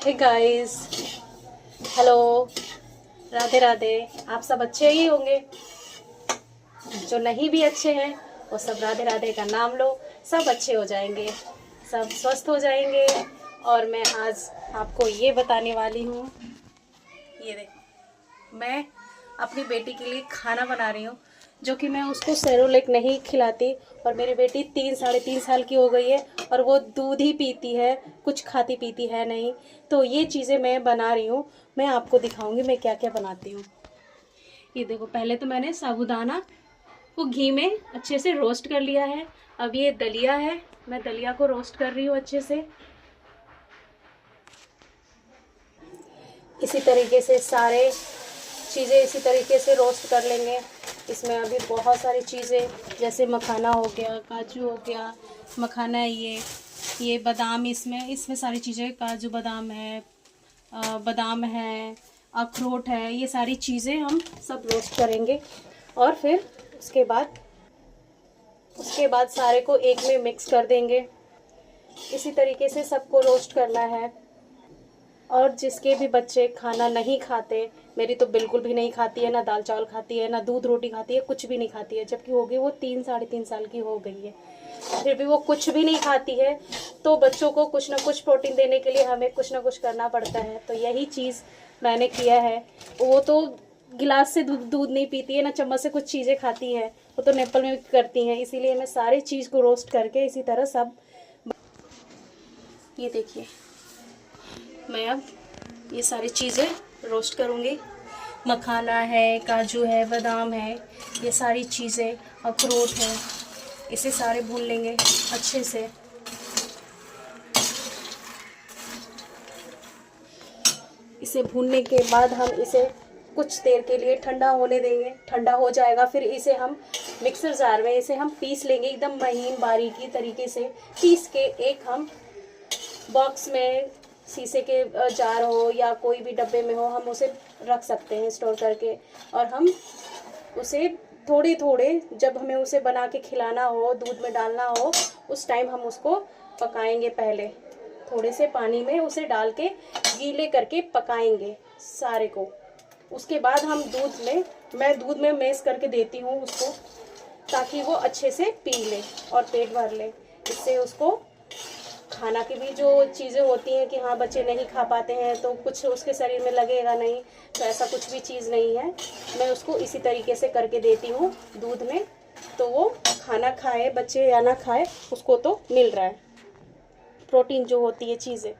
हे guys, hello, Radhe Radhe. आप सब अच्छे ही होंगे। जो नहीं भी अच्छे हैं वो सब राधे राधे का नाम लो, सब अच्छे हो जाएंगे, सब स्वस्थ हो जाएंगे। और मैं आज आपको ये बताने वाली हूँ, ये देखो, मैं अपनी बेटी के लिए खाना बना रही हूँ, जो कि मैं उसको सेरोलैक नहीं खिलाती। और मेरी बेटी 3 साढ़े 3 साल की हो गई है और वो दूध ही पीती है, कुछ खाती पीती है नहीं। तो ये चीज़ें मैं बना रही हूँ, मैं आपको दिखाऊंगी मैं क्या क्या बनाती हूँ। ये देखो, पहले तो मैंने साबूदाना को घी में अच्छे से रोस्ट कर लिया है। अब ये दलिया है, मैं दलिया को रोस्ट कर रही हूँ अच्छे से। इसी तरीके से सारे चीज़ें इसी तरीके से रोस्ट कर लेंगे। इसमें अभी बहुत सारी चीज़ें जैसे मखाना हो गया, काजू हो गया, मखाना है ये बादाम, इसमें सारी चीज़ें, काजू बादाम है, बादाम है, अखरोट है, ये सारी चीज़ें हम सब रोस्ट करेंगे। और फिर उसके बाद सारे को एक में मिक्स कर देंगे। इसी तरीके से सबको रोस्ट करना है। और जिसके भी बच्चे खाना नहीं खाते, मेरी तो बिल्कुल भी नहीं खाती है, ना दाल चावल खाती है, ना दूध रोटी खाती है, कुछ भी नहीं खाती है, जबकि होगी वो 3 साढ़े 3 साल की हो गई है, फिर भी वो कुछ भी नहीं खाती है। तो बच्चों को कुछ ना कुछ प्रोटीन देने के लिए हमें कुछ ना कुछ करना पड़ता है। तो यही चीज़ मैंने किया है। वो तो गिलास से दूध नहीं पीती है, ना चम्मच से कुछ चीज़ें खाती है, वो तो नेपल में करती हैं। इसीलिए मैं सारी चीज़ को रोस्ट करके इसी तरह सब, ये देखिए, मैं अब ये सारी चीज़ें रोस्ट करूँगी। मखाना है, काजू है, बादाम है, ये सारी चीज़ें, अखरोट है, इसे सारे भून लेंगे अच्छे से। इसे भूनने के बाद हम इसे कुछ देर के लिए ठंडा होने देंगे। ठंडा हो जाएगा फिर इसे हम मिक्सर जार में इसे हम पीस लेंगे, एकदम महीन बारीकी तरीके से पीस के एक हम बॉक्स में, शीशे के जार हो या कोई भी डब्बे में हो, हम उसे रख सकते हैं स्टोर करके। और हम उसे थोड़े थोड़े, जब हमें उसे बना के खिलाना हो, दूध में डालना हो, उस टाइम हम उसको पकाएंगे। पहले थोड़े से पानी में उसे डाल के गीले करके पकाएंगे सारे को। उसके बाद हम मैं दूध में मैश करके देती हूँ उसको, ताकि वो अच्छे से पी ले और पेट भर ले। इससे उसको खाना की भी जो चीज़ें होती हैं कि हाँ बच्चे नहीं खा पाते हैं तो कुछ उसके शरीर में लगेगा नहीं, तो ऐसा कुछ भी चीज़ नहीं है। मैं उसको इसी तरीके से करके देती हूँ दूध में, तो वो खाना खाए बच्चे या ना खाए, उसको तो मिल रहा है प्रोटीन जो होती है चीज़ें।